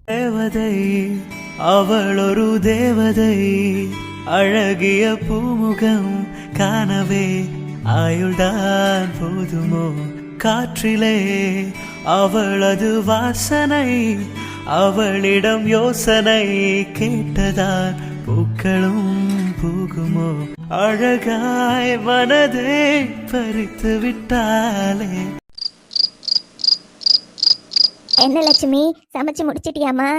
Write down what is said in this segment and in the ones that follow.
தேவதை அவள் ஒரு தேவதை, அழகிய பூமுகம் காணவே ஆயுள்தான் போதுமோ? காற்றிலே அவளது வாசனை, அவளிடம் யோசனை கேட்டதான் பூக்களும் பூகுமோ? அழகாய் மனதை பறித்து விட்டாலே. என்ன லட்சுமி, சமைச்சு முடிச்சிட்டியாமா?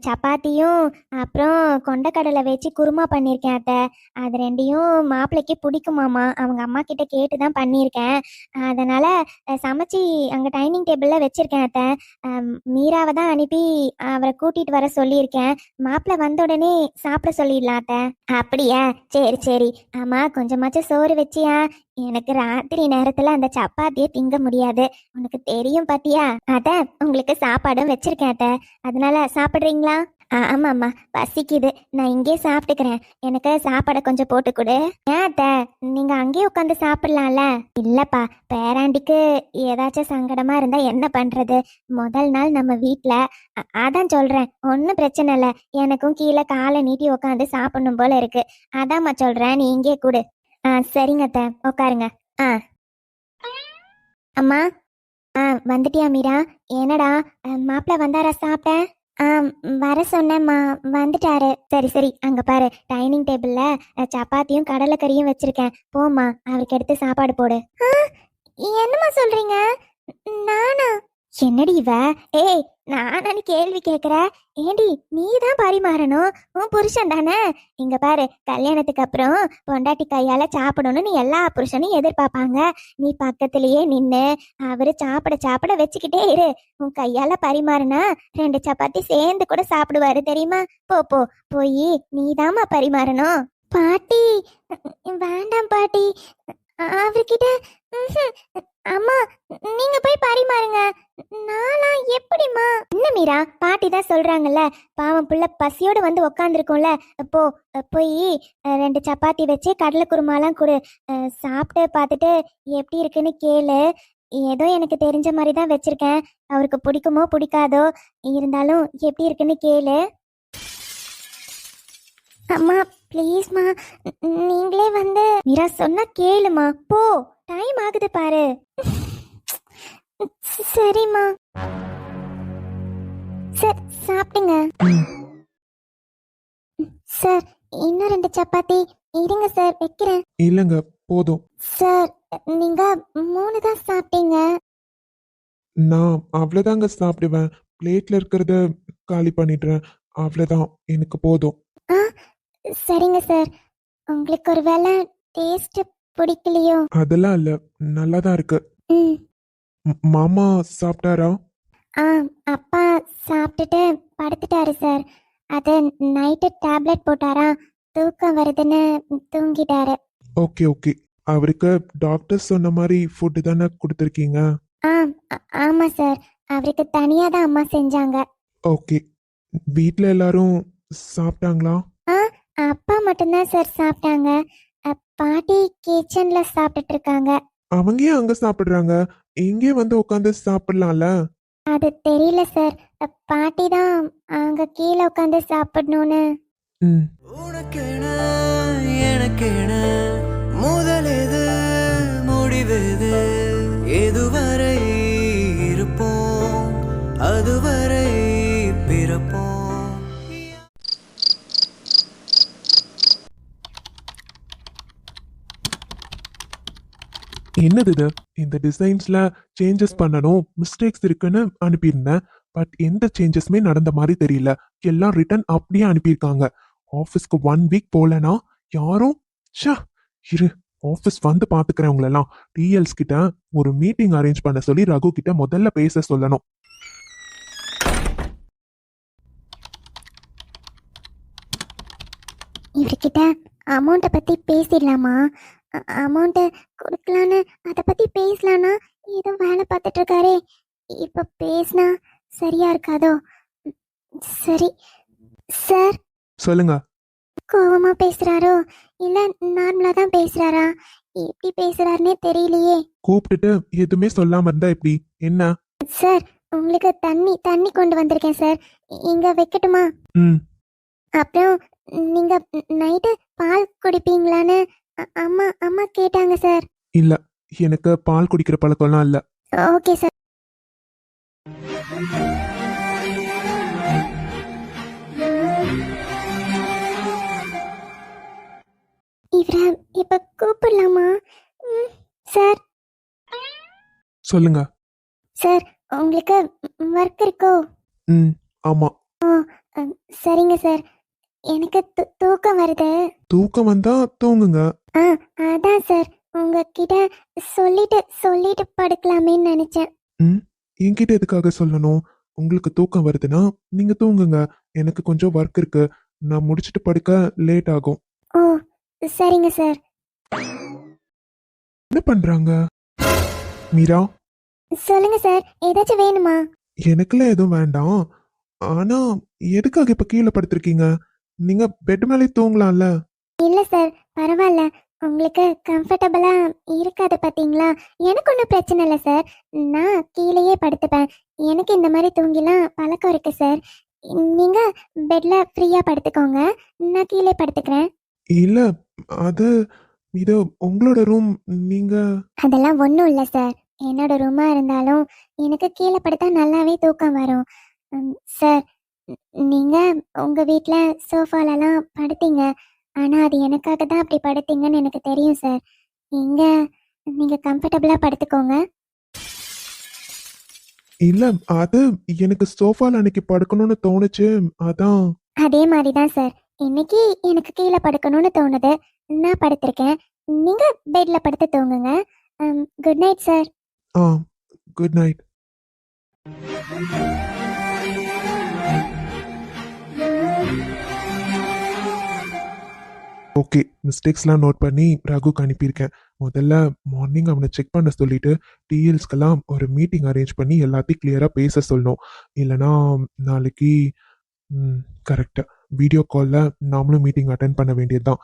சப்பாத்தியும் அப்புறம் கொண்டக்கடலை வச்சு குருமா பண்ணியிருக்கேன் அத்தை. அது ரெண்டையும் மாப்பிள்ளைக்கு பிடிக்குமாமா, அவங்க அம்மா கிட்ட கேட்டு தான் பண்ணியிருக்கேன். அதனால சமைச்சி அங்கே டைனிங் டேபிளில் வச்சிருக்கேன் அத்தை. மீராவை தான் அனுப்பி அவரை கூட்டிட்டு வர சொல்லியிருக்கேன். மாப்பிள்ளை வந்த உடனே சாப்பிட சொல்லிடலாம் அத்தை. அப்படியா, சரி சரி. ஆமாம், கொஞ்சமாச்சும் சோறு வச்சியா? எனக்கு ராத்திரி நேரத்தில் அந்த சப்பாத்தியை திங்க முடியாது, உனக்கு தெரியும் பாத்தியா? அத்தை, உங்களுக்கு சாப்பாடும் வச்சிருக்கேன் அத்தை, அதனால சாப்பிட்றீங்களா? ஆமாம்மா, பசிக்குது, நான் இங்கே சாப்பிட்டுக்கிறேன். எனக்கு சாப்பாடை கொஞ்சம் போட்டு கொடு. ஏன் அத்தை, நீங்கள் அங்கேயே உட்காந்து சாப்பிட்லாம்ல? இல்லைப்பா, பேராண்டிக்கு ஏதாச்சும் சங்கடமாக இருந்தால் என்ன பண்ணுறது? முதல் நாள் நம்ம வீட்டில், அதான் சொல்கிறேன். ஒன்றும் பிரச்சனை இல்லை, எனக்கும் கீழே காலை நீட்டி உட்காந்து சாப்பிடணும் போல இருக்கு. அதாம்மா சொல்கிறேன், நீ இங்கே கொடு. சரிங்க அத்தை, உட்காருங்க. அம்மா. வந்துட்டியா மீரா? என்னடா, மாப்பிள்ள வந்தாரா? சாப்பிட்டேன். வர சொன்னேம்மா, வந்துட்டாரு. சரி சரி, அங்க பாரு, டைனிங் டேபிள்ல சப்பாத்தியும் கடலைக்கறியும் வச்சிருக்கேன். போம்மா, அவருக்கு எடுத்து சாப்பாடு போடு. என்னம்மா சொல்றீங்க? நானா? என்னடி இவ? ஏய், நானு கேள்வி கேட்குற? ஏண்டி, நீ தான் பரிமாறணும், உன் புருஷன் தானே. இங்க பாரு, கல்யாணத்துக்கு அப்புறம் பொண்டாட்டி கையால சாப்பிடணும்னு எல்லா புருஷனும் எதிர்பார்ப்பாங்க. நீ பக்கத்திலேயே நின்று அவரு சாப்பிட சாப்பிட வச்சுக்கிட்டே இரு. உன் கையால பரிமாறினா 2 சப்பாத்தி சேர்ந்து கூட சாப்பிடுவாரு, தெரியுமா? போ போ, போய் நீதாம்மா பரிமாறணும். பாட்டி, வேண்டாம் பாட்டி, அவர்கிட்ட. அம்மா, நீங்க போய் பரிமாறுங்க. நானா எப்படிமா? என்ன மீரா, பாட்டி தான் சொல்றாங்கல்ல, பாவம் புள்ள பசியோடு வந்து உக்காந்துருக்கோம்ல. போ, போய் 2 சப்பாத்தி வச்சு கடலை குருமாலாம் கொடு. சாப்பிட்டு பார்த்துட்டு எப்படி இருக்குன்னு கேளு. ஏதோ எனக்கு தெரிஞ்ச மாதிரி தான் வச்சிருக்கேன், அவருக்கு பிடிக்குமோ பிடிக்காதோ, இருந்தாலும் எப்படி இருக்குன்னு கேளு. அம்மா ப்ளீஸ்மா, நீங்களே வந்து மீரா சொன்னா கேளுமா. போ, டைம் ஆகுது பாரு. சரிம்மா. சார், சாப்பிடுங்க. சார், இன்னும் 2 சப்பாத்தி இருங்க சார், வைக்கிறேன். இல்லங்க, போதும். சார், நீங்க 3 தான் சாப்பிட்டீங்க. நான் அவ்வளவுதாங்க சாப்பிடுவேன். பிளேட்ல இருக்கிறத காலி பண்ணிடுறேன், அவ்வளவுதான், எனக்கு போதும். சரிங்க சார், உங்களுக்கு ஒரு வேளை டேஸ்ட் பிடிக்கலையோ? அதெல்லாம் இல்ல, நல்லா தான் இருக்கு. மாமா சாப்பிட்டாரா? அப்பா சாப்பிட்டுட்டு படுத்துட்டாரு சார். அது நைட்டு டேப்லெட் போட்டாரா, தூக்கம் வருதுன்னு தூங்கிட்டாரு. ஓகே ஓகே, அவருக்கு டாக்டர் சொன்ன மாதிரி ஃபுட்டு தானே கொடுத்துருக்கீங்க? ஆமா சார், அவருக்கு தனியா தான் அம்மா செஞ்சாங்க. ஓகே, வீட்டில் எல்லாரும் சாப்பிட்டாங்களா? அப்பா மட்டும்தான் சார் சாப்பிட்டாங்க. பாட்டி கிச்சன்ல சாப்பிட்டுட்டு இருக்காங்க. அவங்க ஏன் அங்க சாப்பிடுறாங்க? இங்கே வந்து உட்காந்து சாப்பிடலாம்ல. அது தெரியல சார், பாட்டி தான் அங்க கீழே உட்காந்து சாப்பிடணும்னு. உனக்கென எனக்கென முதலெது முடிவெது, எதுவரை இருப்போம் அதுவரை பிறப்போம். என்னது இது? இந்த டிசைன்ஸ்ல சேஞ்சஸ் பண்ணணும், மிஸ்டேக்ஸ் இருக்குன்னு அனுப்பியிருந்தேன். பட் எந்த சேஞ்சஸுமே நடந்த மாதிரி தெரியல. எல்லாம் ரிட்டன் அப்படியே அனுப்பியிருக்காங்க. ஆஃபீஸ்க்கு 1 வீக் போலனா யாரும் இரு, ஆஃபீஸ் வந்து பாத்துக்கிறேன் உங்களெல்லாம். டிஎல்ஸ் கிட்ட ஒரு மீட்டிங் அரேஞ்ச் பண்ண சொல்லி ரகு கிட்ட முதல்ல பேச சொல்லணும். இவர்கிட்ட அமௌண்ட்டை பற்றி பேசிடலாமா? அமௌண்ட்டு கொடுக்கலான்னு அதை பற்றி பேசலான்னா ஏதோ வேலை பார்த்துட்டு இருக்காரே, இப்போ பேசினா சரியா இருக்காதோ? சரி சார். சொல்லுங்க. கோவமா பேசுறாரோ இல்ல நார்மலா தான் பேசுறாரா? எப்படி பேசுறாருன்னே தெரியலையே. கூப்பிட்டுட்டு எதுவுமே சொல்லாம இருந்தா எப்படி? என்ன சார், உங்களுக்கு தண்ணி கொண்டு வந்திருக்கேன் சார், இங்க வைக்கட்டுமா? ம். அப்புறம் நீங்க நைட்டு பால் குடிப்பீங்களான்னு அம்மா அம்மா கேட்டாங்க சார். இல்ல, எனக்கு பால் குடிக்கிற பழக்கம்லாம் இல்ல. Okay sir. இவர இப்ப கூப்பிடலாமா? ம், சார். சொல்லுங்க. சார், உங்களுக்கு ஒர்க் இருக்கோ? ம். ஆமா. அம், சரிங்க சார். எனக்கு தூக்கம் வருது. தூக்கம் வந்தா தூங்குங்க. ஆ, அதான் சார் உங்ககிட்ட சொல்லிட்டு சொல்லிட்டு படுக்கலாமேன்னு நினைச்சேன். ம். என்கிட்ட எதுக்காக சொல்லணும்? உங்களுக்கு தூக்கம் வருதுன்னா நீங்க தூங்குங்க. எனக்கு கொஞ்சம் ஒர்க் இருக்கு. நான் முடிச்சிட்டு படுக்க லேட் ஆகும். ஓ, சரிங்க சார். என்ன பண்றாங்க? மீரா, சொல்லுங்க சார், ஏதாச்சும் வேணுமா? எனக்குலாம் எதுவும் வேண்டாம். ஆனா எதுக்காக இப்ப கீழே படுத்திருக்கீங்க? நீங்க பெட் மேலே தூங்கலாம்ல. இல்ல சார், பரவாயில்ல. உங்களுக்கு கம்ஃபர்டபுளா இருக்காது பாத்தீங்களா? எனக்கு ஒன்றும் பிரச்சனை இல்லை சார். நான் கீழேயே படுத்துப்பேன். எனக்கு இந்த மாதிரி தூங்கிலாம் பழக்கம் இருக்கு சார். நீங்க பெட்ல ஃப்ரீயா படுத்துக்கோங்க. நான் கீழே படுத்துக்கிறேன். இல்ல, அது இது உங்களோட ரூம். நீங்க அதெல்லாம் ஒன்றும் இல்லை சார். என்னோட ரூமா இருந்தாலும் எனக்கு கீழே படுத்தா நல்லாவே தூக்கம் வரும். சார், நீங்க உங்க வீட்டில் சோஃபாலலாம் படுத்தீங்க. ஆனா அது எனக்காக தான் அப்படி படுத்தீங்கன்னு எனக்கு தெரியும் சார். இங்க நீங்க கம்ஃபர்டபுளா படுத்துக்கோங்க. இல்ல, அது எனக்கு சோஃபால அன்னைக்கு படுக்கணும்னு தோணுச்சு. அதான். அதே மாதிரி தான் சார், இன்னைக்கு எனக்கு கீழே படுக்கணும்னு தோணுது. நான் படுத்திருக்கேன். நீங்க பெட்ல படுத்து தூங்குங்க. Good night sir. ஆ, குட் நைட். ஓகே, மிஸ்டேக்ஸ்லாம் நோட் பண்ணி ரகுக்கு அனுப்பியிருக்கேன். முதல்ல மார்னிங் அவனை செக் பண்ண சொல்லிட்டு டிஎல்ஸ்க்கெல்லாம் ஒரு மீட்டிங் அரேஞ்ச் பண்ணி எல்லாத்தையும் கிளியராக பேச சொல்லணும். இல்லைனா நாளைக்கு கரெக்டாக வீடியோ காலில் நாமளும் மீட்டிங் அட்டென்ட் பண்ண வேண்டியது தான்.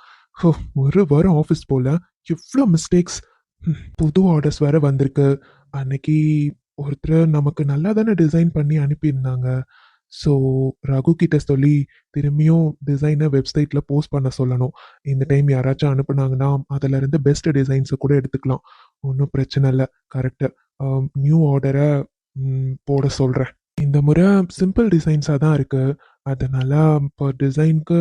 ஒரு வாரம் ஆஃபீஸ் போல எவ்வளோ மிஸ்டேக்ஸ். புது ஆர்டர்ஸ் வேற வந்திருக்கு. அன்னைக்கு ஒருத்தர் நமக்கு நல்லா தானே டிசைன் பண்ணி அனுப்பியிருந்தாங்க. ஸோ ரகு கிட்ட சொல்லி திரும்பியும் டிசைனை வெப்சைட்டில் போஸ்ட் பண்ண சொல்லணும். இந்த டைம் யாராச்சும் அனுப்புனாங்கன்னா அதிலிருந்து பெஸ்ட் டிசைன்ஸை கூட எடுத்துக்கலாம். ஒன்றும் பிரச்சனை இல்லை. கரெக்டு. நியூ ஆர்டரை போட சொல்கிறேன். இந்த முறை சிம்பிள் டிசைன்ஸாக தான் இருக்குது. அதனால இப்போ டிசைனுக்கு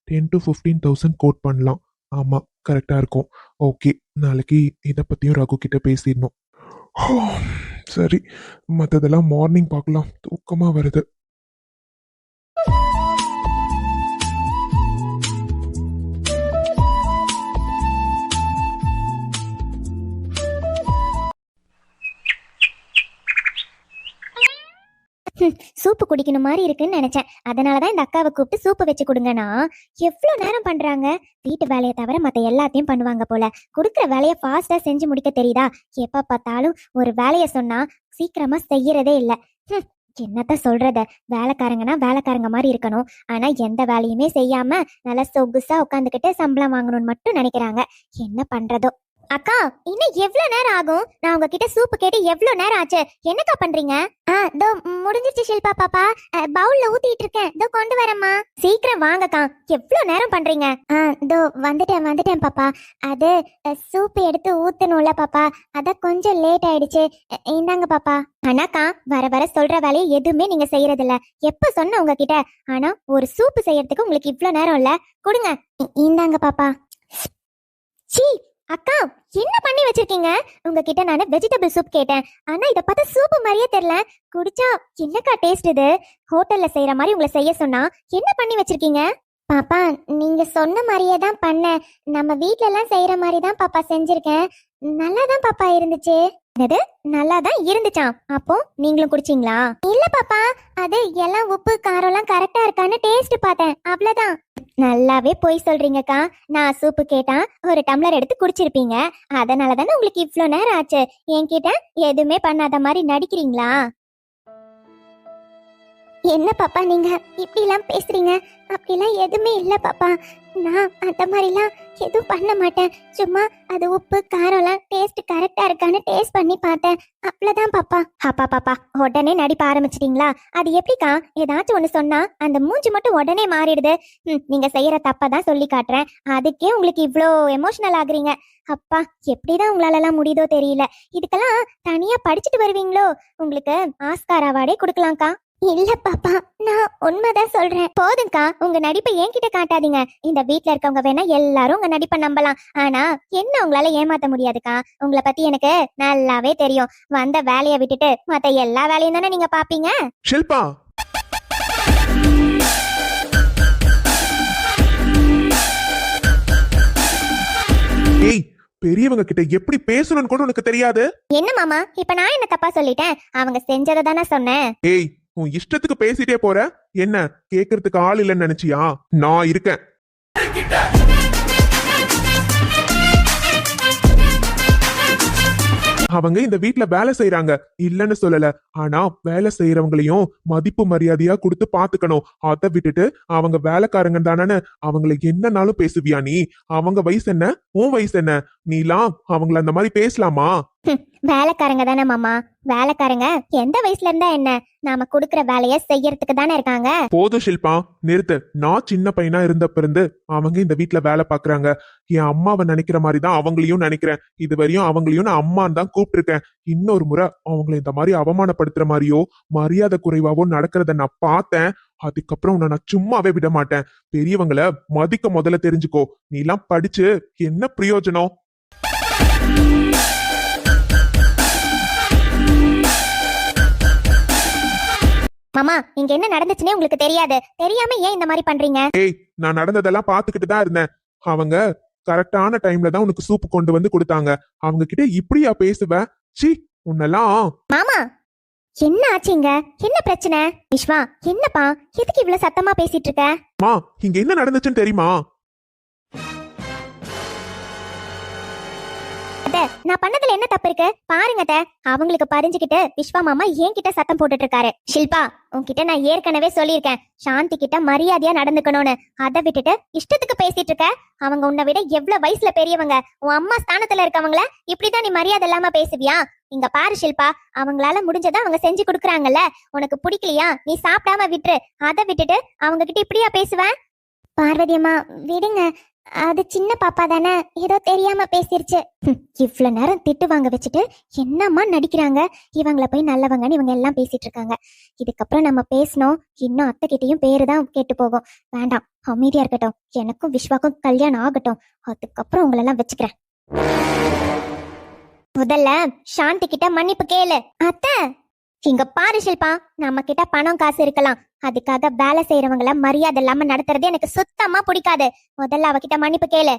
10 to 15,000 கோட் பண்ணலாம். ஆமாம், கரெக்டாக இருக்கும். ஓகே, நாளைக்கு இதை பற்றியும் ரகு கிட்ட பேசிடணும். சரி, மற்றதெல்லாம் மார்னிங் பார்க்கலாம். தூக்கமாக வருது. சூப்பு குடிக்கணும் மாதிரி இருக்குன்னு நினைச்சேன். அதனாலதான் இந்த அக்காவை கூப்பிட்டு சூப்பு வச்சு கொடுங்கன்னா எவ்வளோ நேரம் பண்றாங்க. வீட்டு வேலையை தவிர மற்ற எல்லாத்தையும் பண்ணுவாங்க போல. கொடுக்குற வேலையை ஃபாஸ்டா செஞ்சு முடிக்க தெரியுதா? எப்ப பார்த்தாலும் ஒரு வேலையை சொன்னா சீக்கிரமா செய்யறதே இல்லை. என்னத்த சொல்றத, வேலைக்காரங்கன்னா வேலைக்காரங்க மாதிரி இருக்கணும். ஆனா எந்த வேலையுமே செய்யாம நல்லா சொகுசா உட்காந்துக்கிட்டு சம்பளம் வாங்கணும்னு மட்டும் நினைக்கிறாங்க. என்ன பண்றதோ. அக்கா, இன்னும் எவ்வளவு நேரம் ஆகும்? நான் உங்ககிட்ட சூப்பு கேட்டு எவ்வளவு நேரம் ஆச்சு? என்னக்கா பண்றீங்க? தோ முடிஞ்சிருச்சு ஷில்பா பாப்பா. பவுல்ல ஊத்திட்டு இருக்கேன். தோ கொண்டு வரேம்மா. சீக்கிரம் வாங்கக்கா. எவ்வளவு நேரம் பண்றீங்க? தோ வந்துட்டேன் பாப்பா. அது சூப்பு எடுத்து ஊத்தணும்ல பாப்பா, அத கொஞ்சம் லேட் ஆயிடுச்சு. இந்தாங்க பாப்பா. ஆனாக்கா, வர வர சொல்ற வேலையை எதுவுமே நீங்க செய்யறது இல்ல. எப்ப சொன்ன உங்ககிட்ட? ஆனா ஒரு சூப்பு செய்யறதுக்கு உங்களுக்கு இவ்வளவு நேரம் இல்ல. கொடுங்க. இந்தாங்க பாப்பா. சீ அக்கா, என்ன பண்ணி வச்சிருக்கீங்க? உங்ககிட்ட நானு வெஜிடபிள் சூப் கேட்டேன். ஆனா இத பார்த்தா சூப்பு மாதிரியே தெரியல. குடிச்சா என்னக்கா டேஸ்ட் இது? ஹோட்டல்ல செய்யற மாதிரி உங்களை செய்ய சொன்னா என்ன பண்ணி வச்சிருக்கீங்க? பாப்பா, நீங்க சொன்ன மாதிரியே தான் பண்ணேன். நம்ம வீட்ல எல்லாம் செய்யற மாதிரி தான் பாப்பா செஞ்சிருக்கேன். நல்லா தான் பாப்பா இருந்துச்சு. என்னது, நல்லா தான் இருந்துச்சாம்? அப்போ நீங்களும் குடிச்சீங்களா? இல்ல பாப்பா, அது எல்லாம் உப்பு காரம் எல்லாம் கரெக்டா இருக்கான்னு டேஸ்ட் பார்த்தேன், அவ்வளவுதான். நல்லாவே போய் சொல்றீங்கக்கா. நான் சூப்பு கேட்டா ஒரு டம்ளர் எடுத்து குடிச்சிருப்பீங்க. அதனால தானே உங்களுக்கு இவ்வளோ நேரம் ஆச்சு. என்கிட்ட எதுவுமே பண்ணாத மாதிரி நடிக்கிறீங்களா? என்ன பாப்பா நீங்க இப்படிலாம் பேசுறீங்க? அப்படிலாம் எதுவுமே இல்ல பாப்பா. நான் அந்த மாதிரிலாம் எதுவும் பண்ண மாட்டேன். சும்மா அது உப்பு காரம்லாம் டேஸ்ட் கரெக்டா இருக்கான்னு டேஸ்ட் பண்ணி பார்த்தேன். அவ்வளவுதான் பாப்பா. அப்பா பாப்பா உடனே நடிப்ப ஆரம்பிச்சிட்டீங்களா? அது எப்படிக்கா? ஏதாச்சும் ஒண்ணு சொன்னா அந்த மூஞ்சி மட்டும் உடனே மாறிடுது. நீங்க செய்யற தப்பதான் சொல்லி காட்டுறேன். அதுக்கே உங்களுக்கு இவ்ளோ எமோஷனல் ஆகுறீங்க. அப்பா எப்படிதான் உங்களால எல்லாம் முடியுதோ தெரியல. இதுக்கெல்லாம் தனியா படிச்சுட்டு வருவீங்களோ? உங்களுக்கு ஆஸ்கார் அவார்டே கொடுக்கலாம்க்கா. இல்ல பாப்பா, நான் உண்மைதான் சொல்றேன். போதும்க்கா, உங்க நடிப்பை என்கிட்ட காட்டாதீங்க. இந்த வீட்ல இருக்கவங்க வேணா எல்லாரும் உங்க நடிப்பை நம்பலாம். ஆனா என்ன உங்களால ஏமாத்த முடியாதுக்கா. உங்களை பத்தி எனக்கு நல்லாவே தெரியும். வந்த வேலையை விட்டுட்டு மத்த எல்லா வேலையும் தானே நீங்க பாப்பீங்க. ஷில்பா, ஏய், பெரியவங்க கிட்ட எப்படி பேசணும்னு கூட உனக்கு தெரியாது. என்ன மாமா, இப்ப நான் என்ன தப்பா சொல்லிட்டேன்? அவங்க செஞ்சதை தானே சொன்னேன். ஏய், உன் இஷ்டத்துக்கு பேசிட்டே போற. என்ன கேக்குறதுக்கு ஆள் இல்லைன்னு நினைச்சியா? நான் இருக்கேன். அவங்க இந்த வீட்ல வேலை செய்யறாங்க, இல்லன்னு சொல்லல. ஆனா வேலை செய்யறவங்களையும் மதிப்பு மரியாதையா கொடுத்து பாத்துக்கணும். அதை விட்டுட்டு அவங்க வேலைக்காரங்க தானே அவங்களை என்னன்னாலும் பேசுவியா நீ? அவங்க வயசு என்ன, உன் வயசு என்ன? நீலாம் அவங்கள அந்த மாதிரி பேசலாமா? வேலைக்காரங்க தானே மாமா. வேலைக்காரங்க எந்த வயசுல இருந்தா என்ன? நாம குடுக்கற வேலைய செய்யறதுக்கு தானே இருக்காங்க. போதும் ஷில்பா, நிறுத்து. நான் சின்ன பையனா இருந்தப்ப இருந்து அவங்க இந்த வீட்ல வேலை பாக்குறாங்க. என் அம்மாவை நினைக்கிற மாதிரி தான் அவங்களையும் நினைக்கிறேன். இதுவரையும் அவங்களையும் நான் அம்மான்னு தான் கூப்பிட்டுருக்கேன். இன்னொரு முறை அவங்களை இந்த மாதிரி அவமானப்படுத்துற மாதிரியோ மரியாதை குறைவாவோ நடக்கிறத நான் பார்த்தேன். அதுக்கப்புறம் உன்னை நான் சும்மாவே விட மாட்டேன். பெரியவங்கள மதிக்க முதல்ல தெரிஞ்சுக்கோ. நீ எல்லாம் படிச்சு என்ன பிரயோஜனம்? மாமா, இங்க என்ன நடந்துச்சுன்னே உங்களுக்கு தெரியாது. தெரியாம ஏன் இந்த மாதிரி பண்றீங்க? ஏய், நான் நடந்ததெல்லாம் பாத்துக்கிட்டு தான் இருந்தேன். அவங்க கரெக்டான டைம்ல தான் உனக்கு சூப் கொண்டு வந்து கொடுத்தாங்க. அவங்க கிட்ட இப்படியா பேசுவ? சி, உன்னெல்லாம். மாமா, என்ன ஆச்சுங்க? என்ன பிரச்சனை? விஸ்வா, என்னப்பா எதுக்கு இவ்வளவு சத்தமா பேசிட்டு இருக்க? மா, இங்க என்ன நடந்துச்சுன்னு தெரியுமா? நான் பண்ணதுல என்ன தப்பு இருக்கு பாருங்க. அவங்களுக்கு பறிஞ்சுக்கிட்டு விஸ்வா மாமா என்கிட்ட சத்தம் போட்டுட்டு இருக்காரு. ஷில்பா, உன்கிட்ட நான் ஏற்கனவே சொல்லியிருக்கேன், சாந்தி கிட்ட மரியாதையா நடந்துக்கணும்னு. அதை விட்டுட்டு இஷ்டத்துக்கு பேசிட்டு இருக்க. அவங்க உன்னை விட எவ்வளவு வயசுல பெரியவங்க. உன் அம்மா ஸ்தானத்துல இருக்கவங்கள இப்படிதான் நீ மரியாதை இல்லாம பேசுவியா? இங்க பாரு ஷில்பா, அவங்களால முடிஞ்சதை அவங்க செஞ்சு கொடுக்குறாங்கல்ல. உனக்கு பிடிக்கலையா? நீ சாப்பிடாம விட்டுரு. அதை விட்டுட்டு அவங்க கிட்ட இப்படியா பேசுவேன்? பார்வதி அம்மா விடுங்க, அது சின்ன பாப்பா தானே, ஏதோ தெரியாம பேசிருச்சு. இவ்வளவு நேரம் திட்டு வாங்க வச்சுட்டு என்னம்மா நடிக்கிறாங்க. இவங்களை போய் நல்லவங்கன்னு இவங்க எல்லாம் பேசிட்டு இருக்காங்க. இதுக்கப்புறம் நம்ம பேசணும், இன்னும் அத்தை கிட்டையும் பேருதான் கேட்டு போகும். வேண்டாம், அமைதியா இருக்கட்டும். எனக்கும் விஸ்வாக்கும் கல்யாணம் ஆகட்டும், அதுக்கப்புறம் உங்களை எல்லாம் வச்சுக்கிறேன். முதல்ல சாந்தி கிட்ட மன்னிப்பு கேளு. அத்தை, இங்க பாரு ஷில்பா, நம்ம கிட்ட பணம் காசு இருக்கலாம், அதுக்காக வேலை செய்யறவங்கள மரியாதை இல்லாம நடத்துறது எனக்கு சுத்தமா பிடிக்காது. முதல்ல அவகிட்ட மன்னிப்பு கேளு.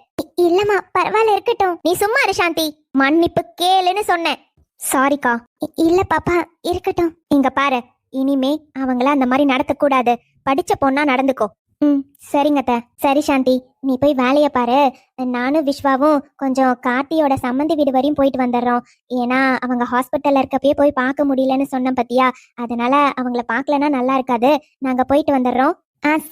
இல்லம்மா, பரவாயில்ல இருக்கட்டும். நீ சும்மா இரு சாந்தி. மன்னிப்பு கேளுன்னு சொன்னேன். சாரிக்கா. இல்ல பாப்பா, இருக்கட்டும். இங்க பாரு, இனிமே அவங்கள அந்த மாதிரி நடத்த கூடாது. படிச்ச பொண்ணா நடந்துக்கோ. சரிங்க அத்தை. சரி சாந்தி, நீ போய் வேலைய பாரு. நானும் விஸ்வாவும் கொஞ்சம் கார்த்தியோட சம்மந்தி வீடு வரையும் போயிட்டு வந்துடுறோம். ஏன்னா அவங்க ஹாஸ்பிட்டல்ல இருக்கப்பயே போய் பார்க்க முடியலன்னு சொன்ன பத்தியா, அதனால அவங்கள பார்க்கலன்னா நல்லா இருக்காது. நாங்க போயிட்டு வந்துடுறோம்.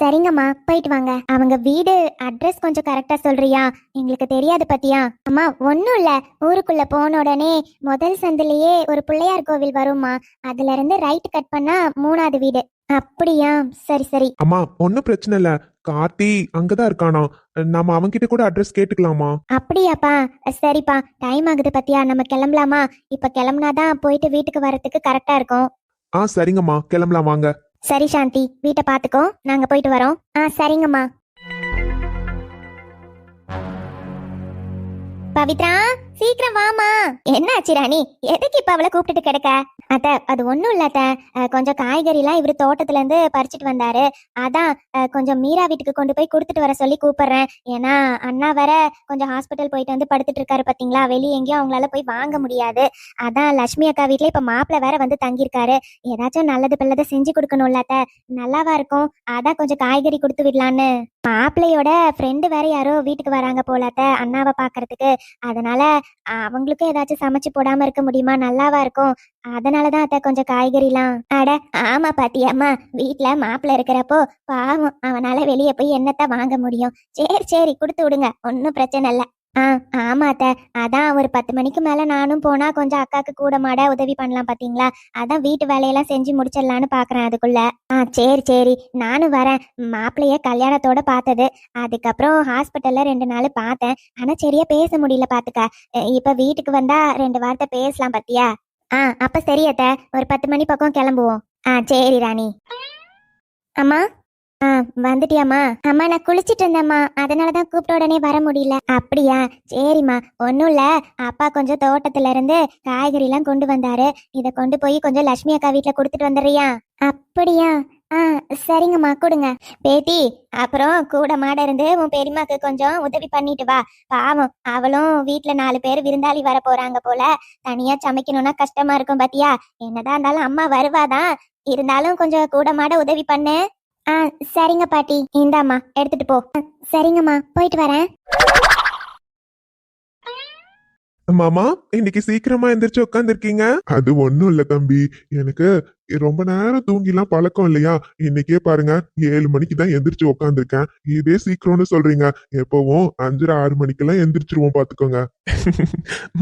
சரிங்கம்மா, போயிட்டு வாங்க. அவங்க வீடு அட்ரஸ் கொஞ்சம் கரெக்டா சொல்றியா? எங்களுக்கு தெரியாது பத்தியா. அம்மா, ஒன்னும் இல்ல, ஊருக்குள்ள போன உடனே முதல் சந்திலேயே ஒரு பிள்ளையார் கோவில் வருமா, அதுல இருந்து ரைட் கட் பண்ணா 3வது வீடு. அப்படியா? சரி சரி. அம்மா, ஒன்னும் பிரச்சனை இல்ல. கார்த்தி அங்கதான் இருக்கானா? நாம அவன்கிட்ட கூட அட்ரஸ் கேட்டுக்கலாமா? அப்படியாப்பா? சரிப்பா, டைம் ஆகுது பத்தியா, நம்ம கிளம்பலாமா? இப்ப கிளம்புனாதான் போயிட்டு வீட்டுக்கு வரதுக்கு கரெக்டா இருக்கும். சரிங்கம்மா, கிளம்பலாம் வாங்க. சரி சாந்தி, வீட்டை பாத்துக்கோ, நாங்க போயிட்டு வரோம். சரிங்கம்மா. பவித்ரா, சீக்கிரம் வாமா. என்ன ஆச்சு ராணி, எதுக்கு இப்ப அவளை கூப்பிட்டுட்டு கிடக்க? அத்தை, அது ஒண்ணும் இல்ல அத்தை, கொஞ்சம் காய்கறி எல்லாம் இவரு தோட்டத்துல இருந்து பறிச்சுட்டு வந்தாரு. அதான் கொஞ்சம் மீரா வீட்டுக்கு கொண்டு போய் கொடுத்துட்டு வர சொல்லி கூப்பிடுறேன். ஏன்னா அண்ணா வேற கொஞ்சம் ஹாஸ்பிட்டல் போயிட்டு வந்து படுத்துட்டு இருக்காரு பாத்தீங்களா, வெளியே எங்கேயும் அவங்களால போய் வாங்க முடியாது. அதான் லட்சுமி அக்கா வீட்டுல இப்ப மாப்பிள்ள வேற வந்து தங்கியிருக்காரு. ஏதாச்சும் நல்லது பிள்ளதை செஞ்சு கொடுக்கணும்ல அத்தை, நல்லாவா இருக்கும். அதான் கொஞ்சம் காய்கறி கொடுத்து விடலான்னு. மாப்பிள்ளையோட ஃப்ரெண்டு வேற யாரோ வீட்டுக்கு வராங்க போல அத்தை, அண்ணாவை பாக்குறதுக்கு. அதனால அவங்களுக்கும் ஏதாச்சும் சமைச்சு போடாம இருக்க முடியுமா? நல்லாவா இருக்கும்? அதனாலதான் அத்தை கொஞ்சம் காய்கறிலாம். அட ஆமா பாத்தியாம்மா, வீட்டுல மாப்பிள்ள இருக்கிறப்போ பாவம் அவனால வெளியே போய் என்னத்த வாங்க முடியும். சரி சரி கொடுத்து விடுங்க, ஒன்னும் பிரச்சனை இல்ல. ஆமா அத்தை, அதான் ஒரு 10 மணிக்கு மேல நானும் போனா கொஞ்சம் அக்காக்கு கூட மாட உதவி பண்ணலாம் பாத்தீங்களா? அதான் வீட்டு வேலையெல்லாம் செஞ்சு முடிச்சிடலான்னு பாக்குறேன் அதுக்குள்ள. சரி சரி, நானும் வரேன். மாப்பிள்ளைய கல்யாணத்தோட பார்த்தது, அதுக்கப்புறம் ஹாஸ்பிட்டல்ல 2 நாள் பார்த்தேன். ஆனா சரியா பேச முடியல பாத்துக்க. இப்ப வீட்டுக்கு வந்தா 2 வார்த்தை பேசலாம் பாத்தியா? அப்ப சரி அத்தை, ஒரு 10 மணி பக்கம் கிளம்புவோம். சரி ராணி. அம்மா வந்துட்டியாம்மா? அம்மா நான் குளிச்சிட்டு இருந்தேம்மா, அதனாலதான் கூப்பிட்ட உடனே வர முடியல. அப்படியா? சரிம்மா, ஒன்னும் இல்ல. அப்பா கொஞ்சம் தோட்டத்துல இருந்து காய்கறி எல்லாம் கொண்டு வந்தாரு, இத கொண்டு போய் கொஞ்சம் லட்சுமி அக்கா வீட்டுல கொடுத்துட்டு வந்துடுறியா? அப்படியா? சரிங்கம்மா, கொடுங்க. பேத்தி, அப்புறம் கூட மாட இருந்து உன் பெரியம்மாக்கு கொஞ்சம் உதவி பண்ணிட்டு வா. பாவம் அவளும் வீட்டுல 4 பேர் விருந்தாளி வர போறாங்க போல, தனியா சமைக்கணும்னா கஷ்டமா இருக்கும் பாத்தியா? என்னதான் இருந்தாலும் அம்மா வருவாதான், இருந்தாலும் கொஞ்சம் கூட மாட உதவி பண்ணு. சரிங்க பாட்டி, இந்தாம்மா எடுத்துட்டு போ. சரிங்கம்மா, போயிட்டு வரேன். மாமா, இன்னைக்கு சீக்கிரமா எந்திரிச்சு உட்காந்துருக்கீங்க. அது ஒண்ணும் இல்ல தம்பி, எனக்கு ரொம்ப நேரம் தூங்கிலாம் பழக்கம் இல்லையா. இன்னைக்கே பாருங்க 7 மணிக்கு தான் எந்திரிச்சு உட்காந்துருக்கேன். இதே சீக்கிரம்னு சொல்றீங்க. எப்பவும் 5:30 6 மணிக்கெல்லாம் எந்திரிச்சிருவோம் பாத்துக்கோங்க.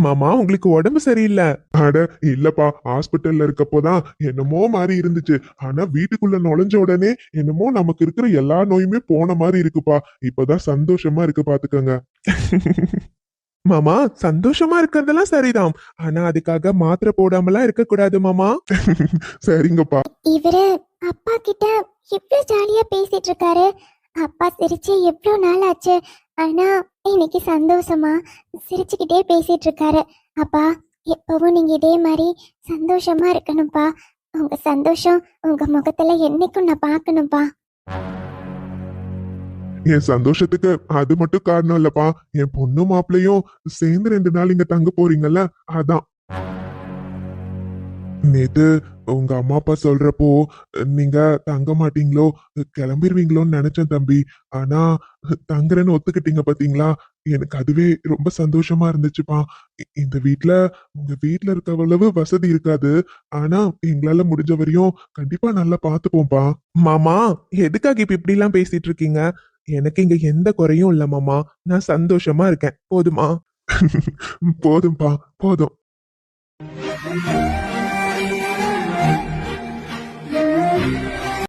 மாமா, உங்களுக்கு உடம்பு சரியில்லை? அட இல்லப்பா, ஹாஸ்பிட்டல்ல இருக்கப்போதான் என்னமோ மாதிரி இருந்துச்சு. ஆனா வீட்டுக்குள்ள நுழைஞ்ச உடனே என்னமோ நமக்கு இருக்கிற எல்லா நோயுமே போன மாதிரி இருக்குப்பா. இப்பதான் சந்தோஷமா இருக்கு பாத்துக்கோங்க. மாமா, சந்தோஷமா இருக்கிறதெல்லாம் சரிதான், ஆனா அதுக்காக மாத்திரை போடாமலாம் இருக்க கூடாது மாமா. சரிங்கப்பா. இவரு அப்பா கிட்ட எவ்வளவு ஜாலியா பேசிட்டு இருக்காரு. அப்பா சிரிச்சு எவ்வளவு நாள் ஆச்சு, ஆனா இன்னைக்கு சந்தோஷமா சிரிச்சுக்கிட்டே பேசிட்டு இருக்காரு. அப்பா, எப்பவும் நீங்க இதே மாதிரி சந்தோஷமா இருக்கணும்ப்பா. உங்க சந்தோஷம் உங்க முகத்துல என்னைக்கும் நான் பார்க்கணும்ப்பா. என் சந்தோஷத்துக்கு அது மட்டும் காரணம் இல்லப்பா, என் பொண்ணு மாப்பிள்ளையும் சேர்ந்து 2 நாள் இங்க தங்க போறீங்கல்ல, அதான். நேத்து உங்க அம்மா அப்பா சொல்றப்போ நீங்க தங்க மாட்டீங்களோ, கிளம்பிடுவீங்களோன்னு நினைச்சேன் தம்பி. ஆனா தங்குறேன்னு ஒத்துக்கிட்டீங்க பாத்தீங்களா, எனக்கு அதுவே ரொம்ப சந்தோஷமா இருந்துச்சுப்பா. இந்த வீட்ல உங்க வீட்ல இருக்க அவ்வளவு வசதி இருக்காது, ஆனா எங்களால முடிஞ்ச வரையும் கண்டிப்பா நல்லா பாத்துப்போம்ப்பா. மாமா, எதுக்காக இப்படி எல்லாம் பேசிட்டு இருக்கீங்க? எனக்கு இங்க எந்த குறையும் இல்ல மாமா, நான் சந்தோஷமா இருக்கேன், போதுமா? போதும்பா, போதும்.